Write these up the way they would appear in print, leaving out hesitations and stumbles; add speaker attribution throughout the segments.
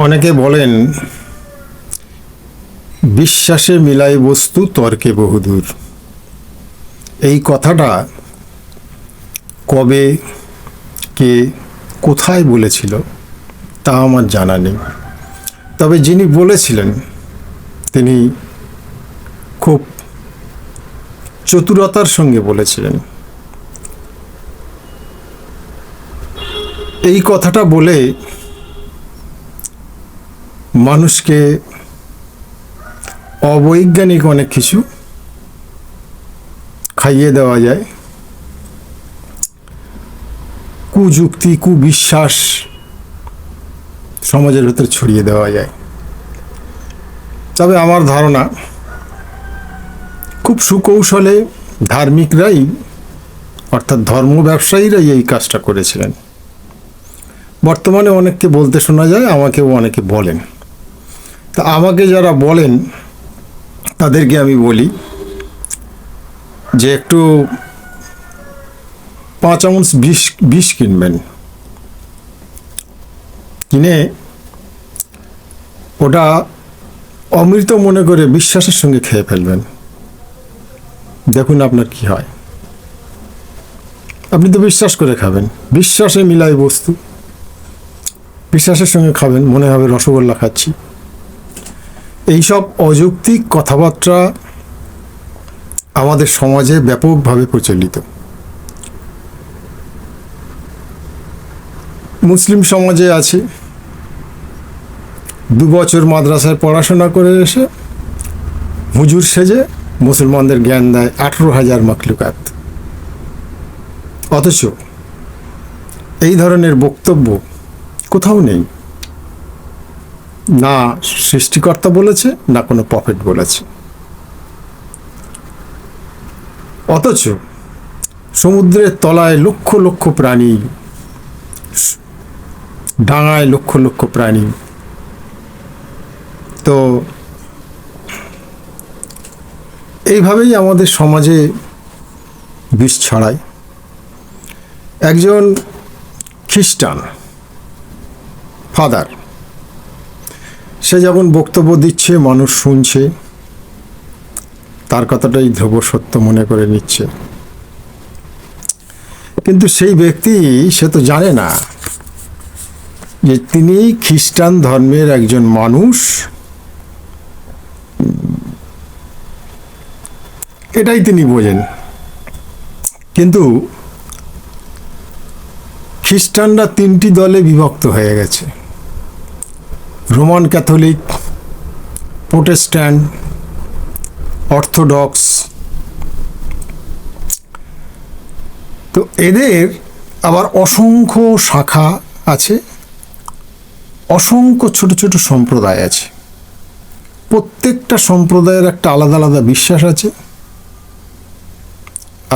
Speaker 1: অনেকে বলেন বিশ্বাসে মিলাই বস্তু তর্কে বহুদূর। এই কথাটা কবে কে কোথায় বলেছিল তা আমার জানা নেই, তবে যিনি বলেছিলেন তিনি খুব চতুরতার সঙ্গে বলেছিলেন। এই কথাটা বলে মানুষকে অবৈজ্ঞানিক অনেক কিছু খাইয়ে দেওয়া যায়, কুযুক্তি কুবিশ্বাস সমাজের ভেতর ছড়িয়ে দেওয়া যায়। তবে আমার ধারণা খুব সুকৌশলে ধার্মিকরাই অর্থাৎ ধর্ম ব্যবসায়ীরাই এই কাজটা করেছিলেন। বর্তমানে অনেককে বলতে শোনা যায়, আমাকেও অনেকে বলেন। তা আমাকে যারা বলেন তাদেরকে আমি বলি যে একটু 5 আউন্স বিষ কিনবেন, কিনে ওটা অমৃত মনে করে বিশ্বাসের সঙ্গে খেয়ে ফেলবেন, দেখুন আপনার কি হয়। আপনি তো বিশ্বাস করে খাবেন, বিশ্বাসে মিলাই বস্তু, বিশ্বাসের সঙ্গে খাবেন, মনে হবে রসগোল্লা খাচ্ছি। এইসব অযৌক্তিক কথাবার্তা আমাদের সমাজে ব্যাপকভাবে প্রচলিত। মুসলিম সমাজে আছে 2 বছর মাদ্রাসায় পড়াশোনা করে এসে হুজুর সেজে মুসলমানদের জ্ঞান দেয় 18,000 মাখলুকাত। অথচ এই ধরনের বক্তব্য কোথাও নেই, না সৃষ্টিকর্তা বলেছে না কোনো প্রফেট বলেছে। অথচ সমুদ্রের তলায় লক্ষ লক্ষ প্রাণী, ডাঙায় লক্ষ লক্ষ প্রাণী, তো এইভাবেই আমাদের সমাজে বিষ ছড়ায়। একজন খ্রিস্টান ফাদার, সে যখন বক্তব্য দিচ্ছে মানুষ শুনছে, তার কথাটাই ধ্রুব সত্য মনে করে নিচ্ছে, কিন্তু সেই ব্যক্তি সে তো জানে না যে তিনি খ্রিস্টান ধর্মের একজন মানুষ। এটাই তিনি বোঝেন। কিন্তু খ্রিস্টানরা 3টি দলে বিভক্ত হয়ে গেছে: রোমান ক্যাথলিক, প্রোটেস্ট্যান্ট, অর্থোডক্স। তো এদের আবার অসংখ্য শাখা আছে, অসংখ্য ছোট ছোট সম্প্রদায় আছে। প্রত্যেকটা সম্প্রদায়ের একটা আলাদা আলাদা বিশ্বাস আছে।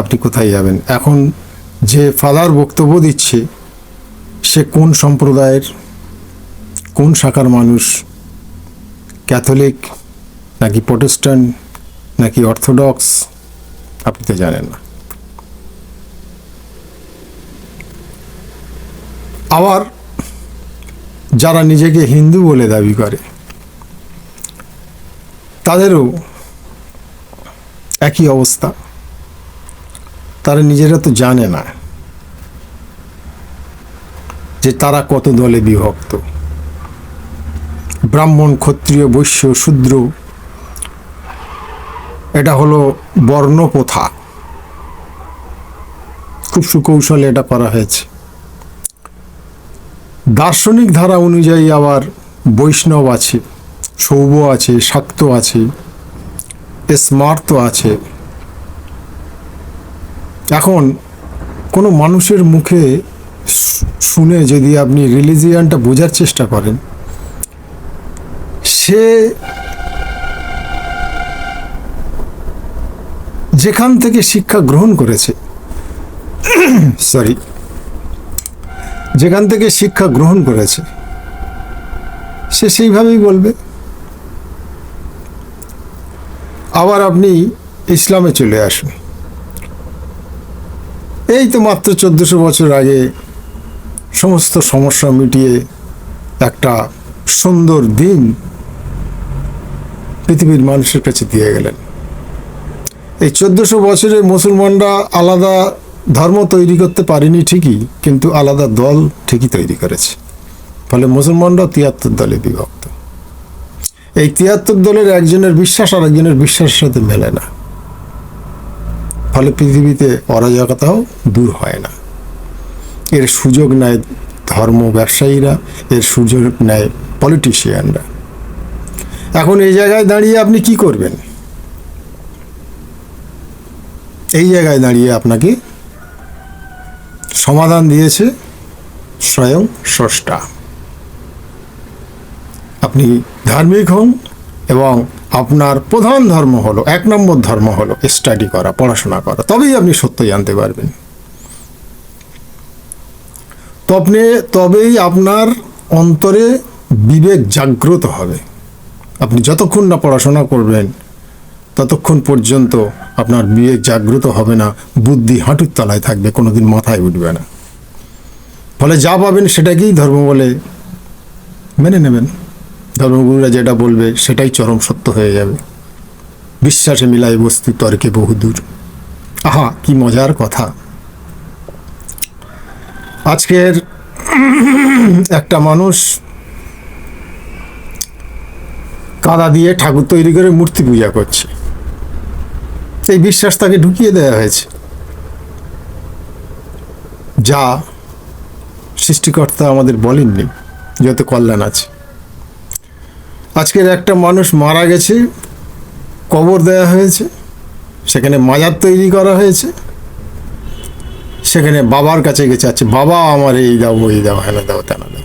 Speaker 1: আপনি কোথায় যাবেন? এখন যে ফাদার বক্তব্য দিচ্ছে সে কোন সম্প্রদায়ের, কোন শাখার মানুষ, ক্যাথলিক নাকি প্রোটেস্ট্যান্ট নাকি অর্থোডক্স, আপনি তো জানেন না। আবার যারা নিজেকে হিন্দু বলে দাবি করে তাদেরও একই অবস্থা। তারা নিজেরা তো জানে না যে তারা কত দলে বিভক্ত। ব্রাহ্মণ, ক্ষত্রিয়, বৈশ্য, শূদ্র, এটা হলো বর্ণপ্রথা। খুব সুকৌশলে এটা করা হয়েছে। দার্শনিক ধারা অনুযায়ী আবার বৈষ্ণব আছে, শৈব আছে, শাক্ত আছে, স্মার্ত আছে। এখন কোনো মানুষের মুখে শুনে যদি আপনি রিলিজিয়ানটা বোঝার চেষ্টা করেন, সে যেখান থেকে শিক্ষা গ্রহণ করেছে যেখান থেকে শিক্ষা গ্রহণ করেছে সে সেইভাবেই বলবে। আবার আপনি ইসলামে চলে আসুন। এই তো মাত্র 1400 বছর আগে সমস্ত সমস্যা মিটিয়ে একটা সুন্দর দিন পৃথিবীর মানুষের কাছে দিয়ে গেলেন। এই 1400 বছরে মুসলমানরা আলাদা ধর্ম তৈরি করতে পারেনি ঠিকই, কিন্তু আলাদা দল ঠিকই তৈরি করেছে। ফলে মুসলমানরাও 73 দলে বিভক্ত। এই 73 দলের একজনের বিশ্বাস আর একজনের বিশ্বাসের সাথে মেলে না, ফলে পৃথিবীতে অরাজকতাও দূর হয় না। এর সুযোগ নেয় ধর্ম ব্যবসায়ীরা, এর সুযোগ নেয় পলিটিশিয়ানরা। এখন এই জায়গায় দাঁড়িয়ে আপনি কি করবেন? এই জায়গায় দাঁড়িয়ে আপনাকে সমাধান দিয়েছে স্বয়ং স্রষ্টা। আপনি ধার্মিক হন এবং আপনার প্রধান ধর্ম হলো, 1 নম্বর ধর্ম হলো স্টাডি করা, পড়াশোনা করা। তবেই আপনি সত্য জানতে পারবেন। তবেই আপনার অন্তরে বিবেক জাগ্রত হবে। আপনি যতক্ষণ না পড়াশোনা করবেন ততক্ষণ পর্যন্ত আপনার বিবেক জাগ্রত হবে না, বুদ্ধি হাঁটুর তলায় থাকবে, কোনোদিন মাথায় উঠবে না। ফলে যা পাবেন সেটাকেই ধর্ম বলে মেনে নেবেন। ধর্মগুরুরা যেটা বলবে সেটাই চরম সত্য হয়ে যাবে। বিশ্বাসে মিলাই বস্তু, তর্কে বহুদূর। আহা, কি মজার কথা! আজকের একটা মানুষ কাদা দিয়ে ঠাকুর তৈরি করে মূর্তি পূজা করছে। এই বিশ্বাস তাকে ঢুকিয়ে দেওয়া হয়েছে, যা সৃষ্টিকর্তা আমাদের বলেননি, যত কল্যাণ আছে। আজকের একটা মানুষ মারা গেছে, কবর দেওয়া হয়েছে, সেখানে মাজার তৈরি করা হয়েছে, সেখানে বাবার কাছে গেছে, আছে বাবা আমার এই দাও, ওই দাও, হেনা দাও, তেনা দাও।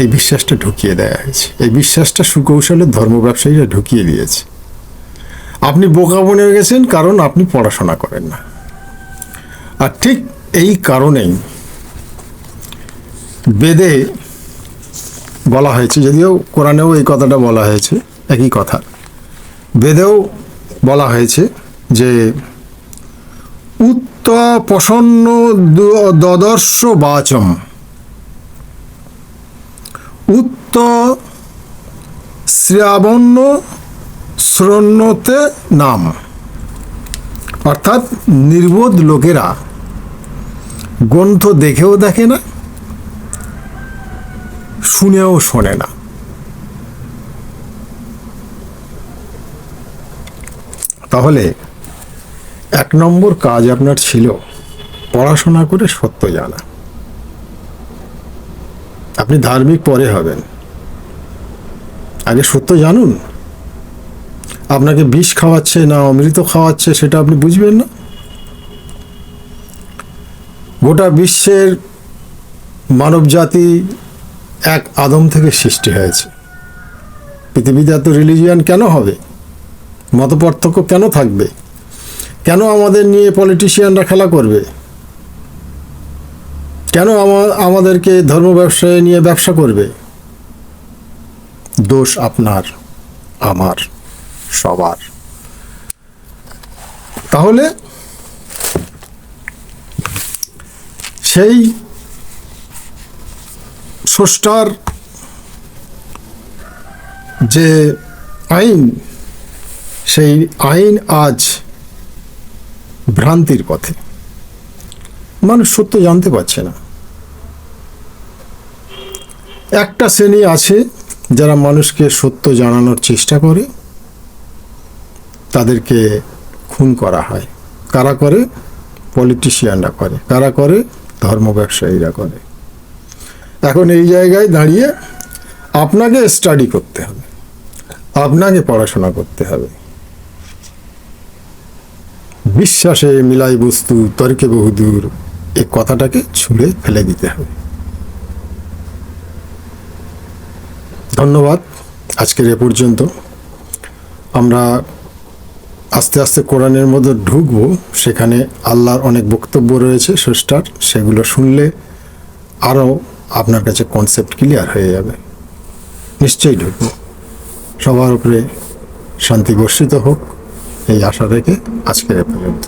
Speaker 1: এই বিশ্বাসটা ঢুকিয়ে দেওয়া হয়েছে। এই বিশ্বাসটা সুকৌশলে ধর্ম ব্যবসায়ীরা ঢুকিয়ে দিয়েছে। আপনি বোকা বনে গেছেন কারণ আপনি পড়াশোনা করেন না। আর ঠিক এই কারণেই বেদে বলা হয়েছে, যদিও কোরআনেও এই কথাটা বলা হয়েছে, একই কথা। বেদেও বলা হয়েছে যে প্রসন্ন দদর্শ বাচম শ্রাবণ্য শ্রণ্যতে নাম। অর্থাৎ নির্বোধ লোকেরা গ্রন্থ দেখেও দেখে না, শুনেও শোনে না। তাহলে 1 নম্বর কাজ আপনার ছিল পড়াশোনা করে সত্য জানা। আপনি ধার্মিক পরে হবেন, আগে সত্য জানুন। আপনাকে বিষ খাওয়াচ্ছে না অমৃত খাওয়াচ্ছে সেটা আপনি বুঝবেন না। গোটা বিশ্বের মানব জাতি এক আদম থেকে সৃষ্টি হয়েছে। পৃথিবীতে এত রিলিজিয়ান কেন হবে? মতপার্থক্য কেন থাকবে? কেন আমাদের নিয়ে পলিটিশিয়ানরা খেলা করবে? কেন আমাদেরকে ধর্ম ব্যবসায় নিয়ে ব্যবসা করবে? দোষ আপনার, আমার, সবার। তাহলে সেই স্রষ্টার যে আইন, সেই আইন আজ ভ্রান্তির পথে। মানুষ সত্য জানতে পারছে না। একটা শ্রেণী আছে যারা মানুষকে সত্য জানানোর চেষ্টা করে, তাদেরকে খুন করা হয়। কারা করে? পলিটিশিয়ানরা করে। কারা করে? ধর্ম ব্যবসায়ীরা করে। এখন এই জায়গায় দাঁড়িয়ে আপনাকে স্টাডি করতে হবে, আপনাকে পড়াশোনা করতে হবে। বিশ্বাসে মিলাই বস্তু, তর্কে বহুদূর, এই কথাটাকে ছুঁড়ে ফেলে দিতে হবে। ধন্যবাদ। আজকের এ পর্যন্ত। আমরা আস্তে আস্তে কোরআনের মধ্যে ঢুকবো। সেখানে আল্লাহর অনেক বক্তব্য রয়েছে স্রষ্টার, সেগুলো শুনলে আরও আপনার কাছে কনসেপ্ট ক্লিয়ার হয়ে যাবে। নিশ্চয়ই ঢুকবো। সবার উপরে শান্তি বর্ষিত হোক, এই আশা রেখে আজকের এ পর্যন্ত।